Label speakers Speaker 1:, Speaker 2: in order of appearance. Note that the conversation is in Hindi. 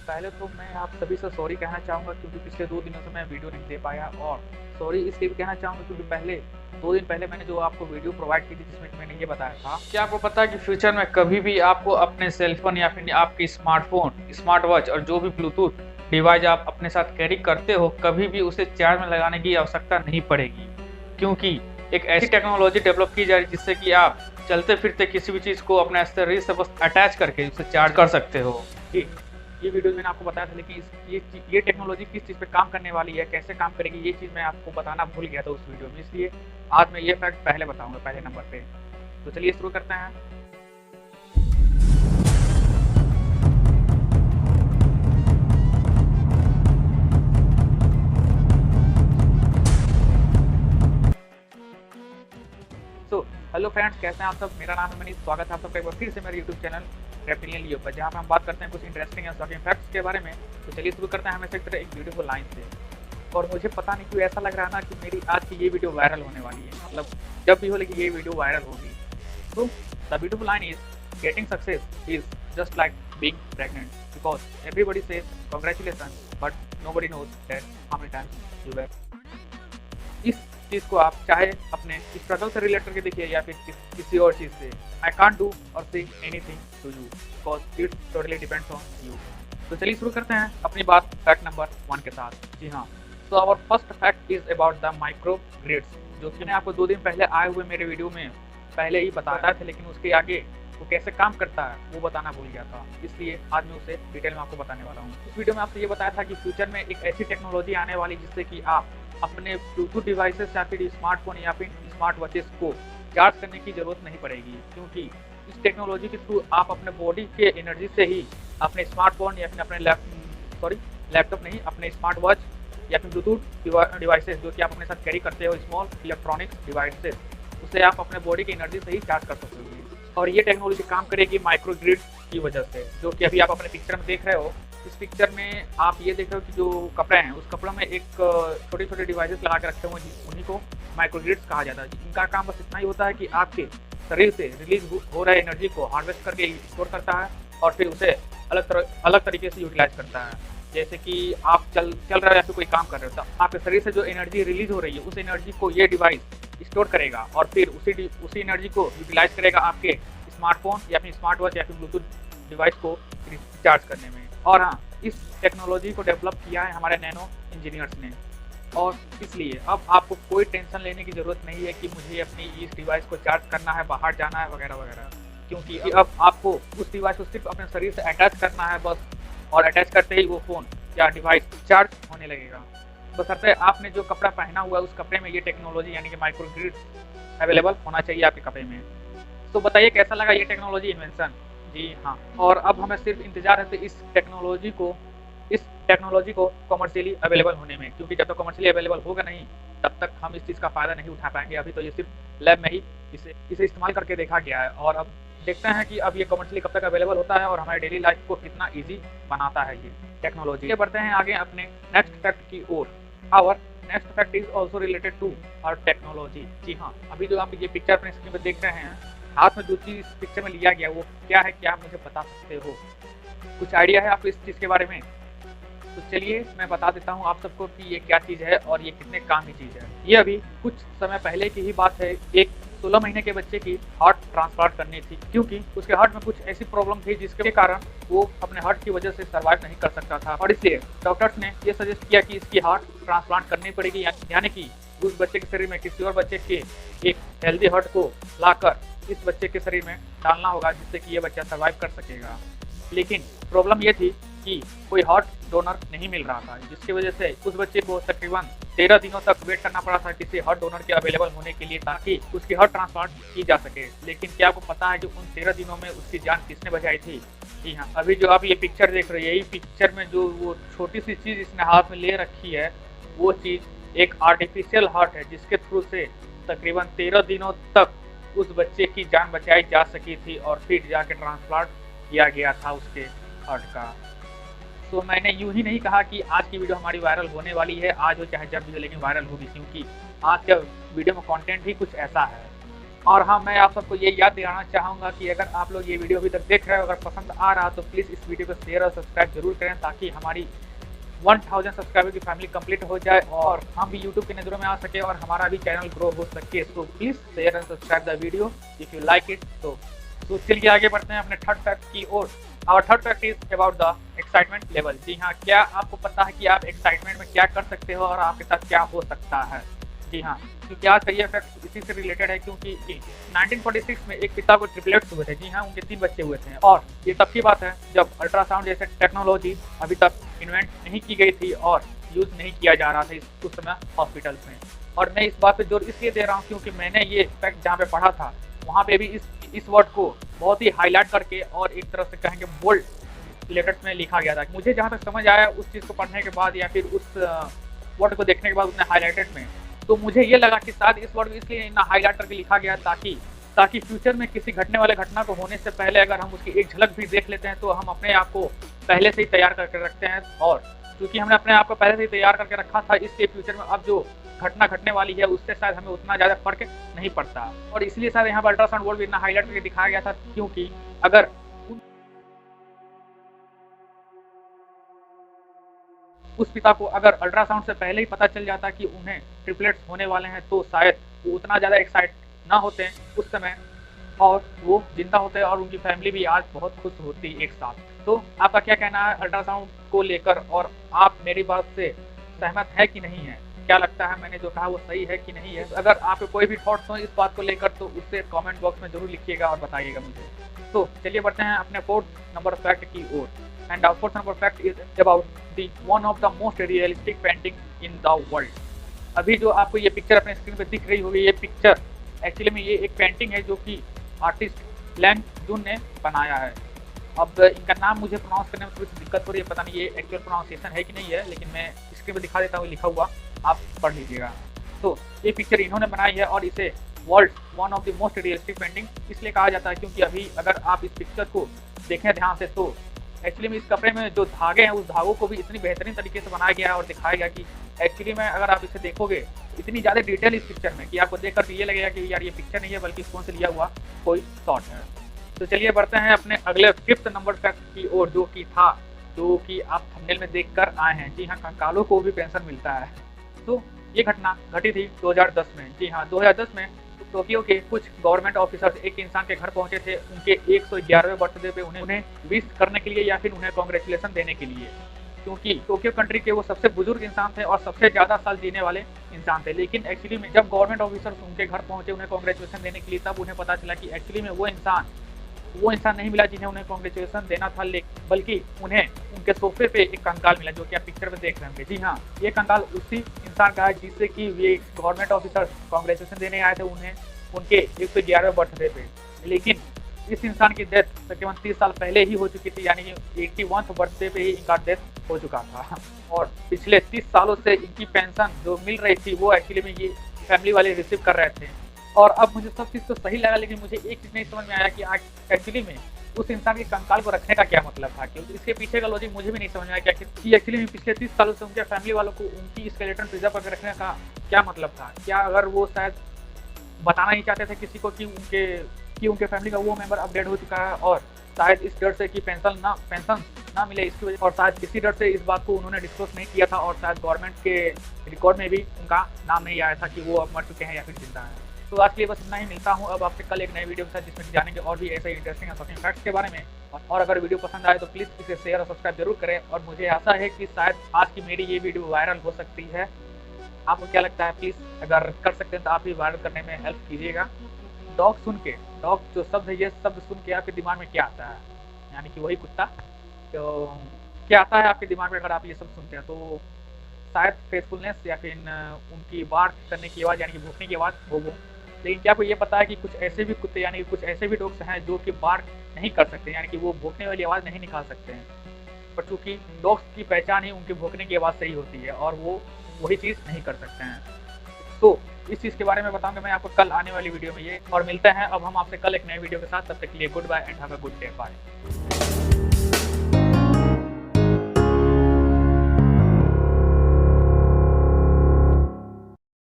Speaker 1: पहले तो मैं आप सभी से सॉरी कहना चाहूँगा क्योंकि पिछले 2 दिनों से मैं वीडियो नहीं दे पाया और सॉरी इसलिए भी कहना चाहूँगा क्योंकि पहले 2 दिन पहले मैंने जो आपको वीडियो प्रोवाइड की थी जिसमें कि मैंने ये बताया था कि आपको पता है कि फ्यूचर में कभी भी आपको अपने सेल फोन या फिर आपकी स्मार्टफ़ोन, स्मार्ट वॉच और जो भी ब्लूटूथ डिवाइस आप अपने साथ कैरी करते हो, कभी भी उसे चार्ज में लगाने की आवश्यकता नहीं पड़ेगी। क्योंकि एक ऐसी टेक्नोलॉजी डेवलप की जा रही है जिससे कि आप चलते-फिरते किसी भी चीज़ को अपने एक्सेसरीज से बस अटैच करके उसे चार्ज कर सकते हो। जी, ये वीडियो मैंने आपको बताया था लेकिन ये टेक्नोलॉजी किस चीज़ पे काम करने वाली है, कैसे काम करेगी ये चीज़ मैं आपको बताना भूल गया था उस वीडियो में, इसलिए आज मैं ये फैक्ट पहले बताऊँगा पहले नंबर पे। तो चलिए शुरू करते हैं। सो हेलो फ्रेंड्स, कैसे हैं आप सब? मेरा नाम है मनीष। स्वागत है आप सबका एक बार फिर से मेरे यूट्यूब चैनल रेप्टिलियन लियो पर, जहाँ पे हम बात करते हैं कुछ इंटरेस्टिंग एंड शॉकिंग फैक्ट्स के बारे में। तो चलिए शुरू करते हैं हमेशा की तरह एक ब्यूटीफुल लाइन से। और मुझे पता नहीं क्यों ऐसा लग रहा है ना कि मेरी आज की ये वीडियो वायरल होने वाली है, मतलब जब भी हो लेकिन ये वीडियो वायरल होगी। तो the beautiful line is getting success is just like being pregnant because everybody says congratulation but nobody knows that how many times you were. इस चीज़ को आप चाहे अपने स्ट्रगल से रिलेट करके देखिए या फिर किसी और चीज़ से। I can't do or say anything to you because it totally depends on you. तो चलिए शुरू करते हैं अपनी बात फैक्ट नंबर 1 के साथ। जी हाँ, तो our first fact is about the micro grids, जो कि मैंने आपको 2 दिन पहले आए हुए मेरे वीडियो में पहले ही बताया था, लेकिन उसके आगे वो कैसे काम करता है वो बताना भूल गया था, इसलिए आज मैं उसे डिटेल में आपको बताने वाला हूँ। इस वीडियो में आपसे ये बताया था कि फ्यूचर में एक ऐसी टेक्नोलॉजी आने वाली जिससे कि आप अपने ब्लूटूथ डिवाइसेस या फिर स्मार्टफोन या फिर स्मार्ट वॉचेस को चार्ज करने की ज़रूरत नहीं पड़ेगी, क्योंकि इस टेक्नोलॉजी के थ्रू आप अपने बॉडी के एनर्जी से ही अपने स्मार्टफोन या फिर अपने लैपटॉप नहीं, अपने स्मार्ट वॉच या फिर ब्लूटूथ डिवाइसेस जो कि आप अपने साथ कैरी करते हो, स्मॉल इलेक्ट्रॉनिक्स डिवाइसेस, उसे आप अपने बॉडी की एनर्जी से ही चार्ज कर सकते हो। और ये टेक्नोलॉजी काम करेगी माइक्रो ग्रिड की वजह से, जो कि अभी आप अपने पिक्चर में देख रहे हो। इस पिक्चर में आप ये देख रहे हो कि जो कपड़े हैं उस कपड़ों में एक छोटे-छोटे डिवाइसेस लगा के रखे हुए हैं, उन्हीं को माइक्रो ग्रिड्स कहा जाता है। इनका काम बस इतना ही होता है कि आपके शरीर से रिलीज हो रहे एनर्जी को हार्वेस्ट करके स्टोर करता है और फिर उसे अलग तरीके से यूटिलाइज करता है। जैसे कि आप चल रहे हो या फिर कोई काम कर रहे हो, तो आपके शरीर से जो एनर्जी रिलीज हो रही है उस एनर्जी को ये डिवाइस स्टोर करेगा और फिर उसी एनर्जी को यूटिलाइज करेगा आपके स्मार्टफोन या फिर स्मार्ट वॉच या फिर ब्लूटूथ डिवाइस को चार्ज करने में। और हाँ, इस टेक्नोलॉजी को डेवलप किया है हमारे नैनो इंजीनियर्स ने, और इसलिए अब आपको कोई टेंशन लेने की ज़रूरत नहीं है कि मुझे अपनी इस डिवाइस को चार्ज करना है, बाहर जाना है वगैरह वगैरह, क्योंकि अब आपको उस डिवाइस को सिर्फ अपने शरीर से अटैच करना है बस, और अटैच करते ही वो फ़ोन या डिवाइस चार्ज होने लगेगा। बशर्ते आपने जो कपड़ा पहना हुआ है उस कपड़े में ये टेक्नोलॉजी यानी कि माइक्रो ग्रिड्स अवेलेबल होना चाहिए आपके कपड़े में। तो बताइए कैसा लगा ये टेक्नोलॉजी इन्वेंशन? जी हाँ, और अब हमें सिर्फ इंतजार है इस टेक्नोलॉजी को कमर्शियली अवेलेबल होने में, क्योंकि जब तक कमर्शियली अवेलेबल होगा नहीं तब तक हम इस चीज़ का फ़ायदा नहीं उठा पाएंगे। अभी तो ये सिर्फ लैब में ही इसे इस्तेमाल करके देखा गया है, और अब देखते हैं कि अब ये कमर्शियली कब तक अवेलेबल होता है और हमारे डेली लाइफ को कितना ईजी बनाता है ये टेक्नोलॉजी। बढ़ते हैं आगे अपने नेक्स्ट फैक्ट की ओर। Our next fact is also related to our technology. जी हाँ, अभी जो आप ये पिक्चर अपने स्क्रीन पर देख रहे हैं, हाथ में जो चीज़ इस पिक्चर में लिया गया वो क्या है, क्या आप मुझे बता सकते हो? कुछ आइडिया है आपको इस चीज़ के बारे में? तो चलिए मैं बता देता हूँ आप सबको कि ये क्या चीज़ है और ये कितने काम की चीज़ है। ये अभी कुछ समय पहले की ही बात है। एक 16 महीने के बच्चे की हार्ट ट्रांसप्लांट करनी थी, क्योंकि उसके हार्ट में कुछ ऐसी प्रॉब्लम थी जिसके कारण वो अपने हार्ट की वजह से सर्वाइव नहीं कर सकता था, और इसलिए डॉक्टर्स ने ये सजेस्ट किया कि इसकी हार्ट ट्रांसप्लांट करनी पड़ेगी, यानी कि उस बच्चे के शरीर में किसी और बच्चे के एक हेल्दी हार्ट को लाकर इस बच्चे के शरीर में डालना होगा, जिससे कि ये बच्चा सर्वाइव कर सकेगा। लेकिन प्रॉब्लम ये थी कि कोई हार्ट डोनर नहीं मिल रहा था, जिसकी वजह से उस बच्चे को तकरीबन 13 दिनों तक वेट करना पड़ा था किसी हार्ट डोनर के अवेलेबल होने के लिए, ताकि उसकी हार्ट ट्रांसप्लांट की जा सके। लेकिन क्या आपको पता है कि उन 13 दिनों में उसकी जान किसने बचाई थी? जी हाँ, अभी जो आप ये पिक्चर देख रहे हैं, यही पिक्चर में जो वो छोटी सी चीज़ इसने हाथ में ले रखी है, वो चीज़ एक आर्टिफिशियल हार्ट है, जिसके थ्रू से तकरीबन 13 दिनों तक उस बच्चे की जान बचाई जा सकी थी और फिर जाके ट्रांसप्लांट किया गया था उसके हार्ट का। तो मैंने यूँ ही नहीं कहा कि आज की वीडियो हमारी वायरल होने वाली है, आज हो चाहे जब भी हो, लेकिन वायरल होगी, क्योंकि आज का वीडियो में कंटेंट ही कुछ ऐसा है। और हाँ, मैं आप सबको ये याद दिलाना चाहूँगा कि अगर आप लोग ये वीडियो अभी तक देख रहे हो, अगर पसंद आ रहा तो प्लीज़ इस वीडियो को शेयर और सब्सक्राइब जरूर करें, ताकि हमारी 1000 सब्सक्राइबर की फैमिली कंप्लीट हो जाए और हम भी यूट्यूब की नज़रों में आ सके और हमारा भी चैनल ग्रो हो सके। So please share and subscribe the video if you like it. तो चलिए आगे बढ़ते हैं अपने थर्ड फैक्ट की ओर। Our third fact is about the excitement level. जी हाँ, क्या आपको पता है कि आप एक्साइटमेंट में क्या कर सकते हो और आपके साथ क्या हो सकता है? जी हाँ, क्योंकि आज का ये फैक्ट इसी से रिलेटेड है, क्योंकि 1946 में एक पिता को ट्रिपलेट्स हुए थे। जी हाँ, उनके 3 बच्चे हुए थे और ये तब की बात है जब अल्ट्रासाउंड जैसे टेक्नोलॉजी अभी तक इन्वेंट नहीं की गई थी और यूज़ नहीं किया जा रहा था उस समय हॉस्पिटल्स में। और मैं इस बात पे जोर इसलिए दे रहा हूँ क्योंकि मैंने ये फैक्ट जहाँ पे पढ़ा था वहाँ पे भी इस वर्ड को बहुत ही हाईलाइट करके और एक तरह से कहेंगे बोल्ड लेटर्स में लिखा गया था। मुझे जहाँ तक समझ आया उस चीज़ को पढ़ने के बाद या फिर उस वर्ड को देखने के बाद उसने हाईलाइटेड में, तो मुझे ये लगा कि शायद इस वर्ड को इसलिए ना हाईलाइट करके लिखा गया ताकि फ्यूचर में किसी घटने वाले घटना को होने से पहले अगर हम उसकी एक झलक भी देख लेते हैं तो हम अपने आप को पहले से ही तैयार करके रखते हैं। और क्योंकि हमने अपने आप को पहले से ही तैयार करके रखा था, इसलिए फ्यूचर में अब जो घटना घटने वाली है उससे शायद हमें उतना ज़्यादा फर्क नहीं पड़ता। और इसलिए शायद यहाँ पर अल्ट्रासाउंड वर्ड भी इतना हाईलाइट करके दिखाया गया था, क्योंकि अगर उस पिता को अगर अल्ट्रासाउंड से पहले ही पता चल जाता कि उन्हें ट्रिपलेट्स होने वाले हैं तो शायद वो उतना ज़्यादा एक्साइट ना होते उस समय और वो जिंदा होते और उनकी फैमिली भी आज बहुत खुश होती एक साथ। तो आपका क्या कहना है अल्ट्रासाउंड को लेकर, और आप मेरी बात से सहमत है कि नहीं है? क्या लगता है मैंने जो कहा वो सही है कि नहीं है? अगर आपके कोई भी थॉट्स हो इस बात को लेकर तो उससे कमेंट बॉक्स में जरूर लिखिएगा और बताइएगा मुझे। तो चलिए बढ़ते हैं अपने 4th नंबर फैक्ट की ओर। And our 4th number fact is about the one of the most realistic painting in the world. अभी जो आपको ये पिक्चर अपने स्क्रीन पे दिख रही होगी, ये पिक्चर एक्चुअली में ये एक पेंटिंग है जो कि आर्टिस्ट लैंग जून ने बनाया है। अब इनका नाम मुझे प्रोनाउंस करने में थोड़ी सी दिक्कत हो रही है, पता नहीं ये एक्चुअल प्रोनाउंसिएशन है कि नहीं है, लेकिन मैं स्क्रीन पे दिखा देता हूँ लिखा हुआ, आप पढ़ लीजिएगा। तो ये पिक्चर इन्होंने बनाई है और इसे world one of the most realistic painting इसलिए कहा जाता है क्योंकि अभी अगर आप इस पिक्चर को देखें ध्यान से तो एक्चुअली में इस कपड़े में जो धागे हैं उस धागों को भी इतनी बेहतरीन तरीके से बनाया गया है और दिखाया गया कि एक्चुअली में अगर आप इसे देखोगे इतनी ज़्यादा डिटेल इस पिक्चर में कि आपको देखकर ये लगेगा कि यार ये पिक्चर नहीं है बल्कि फोन से लिया हुआ कोई शॉट है। तो चलिए बढ़ते हैं अपने अगले 5th नंबर फैक्ट की ओर, जो कि आप थंबनेल में देखकर आए हैं। जी हाँ, कंकालों को भी पेंशन मिलता है। तो ये घटना घटी थी 2010 में। जी हाँ, 2010 में टोक्यो के कुछ गवर्नमेंट ऑफिसर्स एक इंसान के घर पहुंचे थे उनके 111वें बर्थडे पे उन्हें विश करने के लिए या फिर उन्हें कॉन्ग्रेचुलेसन देने के लिए, क्योंकि टोक्यो कंट्री के वो सबसे बुजुर्ग इंसान थे और सबसे ज़्यादा साल जीने वाले इंसान थे। लेकिन एक्चुअली में जब गवर्नमेंट ऑफिसर्स उनके घर पहुंचे उन्हें कॉन्ग्रेचुलेसन देने के लिए, तब उन्हें पता चला कि एक्चुअली में वो इंसान नहीं मिला जिन्हें उन्हें कॉन्ग्रेचुलेसन देना था, बल्कि उन्हें उनके सोफे पे एक कंकाल मिला जो कि आप पिक्चर में देख रहे होंगे। जी हाँ, ये कंकाल उसी इंसान का है जिससे कि ये गवर्नमेंट ऑफिसर्स कॉन्ग्रेचुलेसन देने आए थे उन्हें उनके 111वें बर्थडे पे। लेकिन इस इंसान की डेथ तकरीबन 30 साल पहले ही हो चुकी थी, यानी कि 81th बर्थडे पे ही इनका डेथ हो चुका था और पिछले 30 सालों से इनकी पेंशन जो मिल रही थी वो एक्चुअली में ये फैमिली वाले रिसीव कर रहे थे। और अब मुझे सब चीज़ तो सही लगा, लेकिन मुझे एक चीज़ नहीं समझ में आया कि एक्चुअली में उस इंसान के कंकाल को रखने का क्या मतलब था, क्योंकि इसके पीछे का लॉजिक मुझे भी नहीं समझ में आया कि एक्चुअली में पिछले 30 सालों से उनके फैमिली वालों को उनकी स्केलेटन प्रिजर्व करके रखने का क्या मतलब था। क्या अगर वो शायद बताना ही चाहते थे किसी को कि उनके फैमिली का वो मेंबर अपडेट हो चुका है और शायद इस डर से कि पेंशन ना मिले इसकी वजह, और शायद इसी डर से इस बात को उन्होंने डिस्क्लोज नहीं किया था और शायद गवर्नमेंट के रिकॉर्ड में भी उनका नाम नहीं आया था कि वो अब मर चुके हैं या फिर जिंदा हैं। तो आज के लिए बस इतना ही, मिलता हूँ अब आपसे कल एक नई वीडियो के साथ जिसमें जानेंगे और भी ऐसे इंटरेस्टिंग और शॉकिंग फैक्ट्स के बारे में। और अगर वीडियो पसंद आए तो प्लीज़ इसे शेयर और सब्सक्राइब जरूर करें और मुझे आशा है कि शायद आज की मेरी ये वीडियो वायरल हो सकती है। आपको क्या लगता है? प्लीज़ अगर कर सकते हैं तो आप भी वायरल करने में हेल्प कीजिएगा। डॉग जो शब्द है, ये शब्द सुन के आपके दिमाग में क्या आता है? यानी कि वही कुत्ता। तो क्या आता है आपके दिमाग में अगर आप ये सब सुनते हैं? तो शायद फेसफुलनेस या फिर उनकी बार्क करने की आवाज़ यानी कि भौंकने की आवाज़ हो वो। लेकिन क्या आपको ये पता है कि कुछ ऐसे भी कुत्ते यानी कि कुछ ऐसे भी डॉग्स हैं जो कि बार्क नहीं कर सकते, यानी कि वो भौंकने वाली आवाज़ नहीं निकाल सकते हैं, पर चूँकि डॉग्स की पहचान ही उनके भौंकने की आवाज़ से ही होती है और वो वही चीज़ नहीं कर सकते हैं। तो इस चीज़ के बारे में बताऊंगा मैं आपको कल आने वाली वीडियो में ये, और मिलते हैं अब हम आपसे कल एक नए वीडियो के साथ। तब तक के लिए good bye and have a good day. Bye.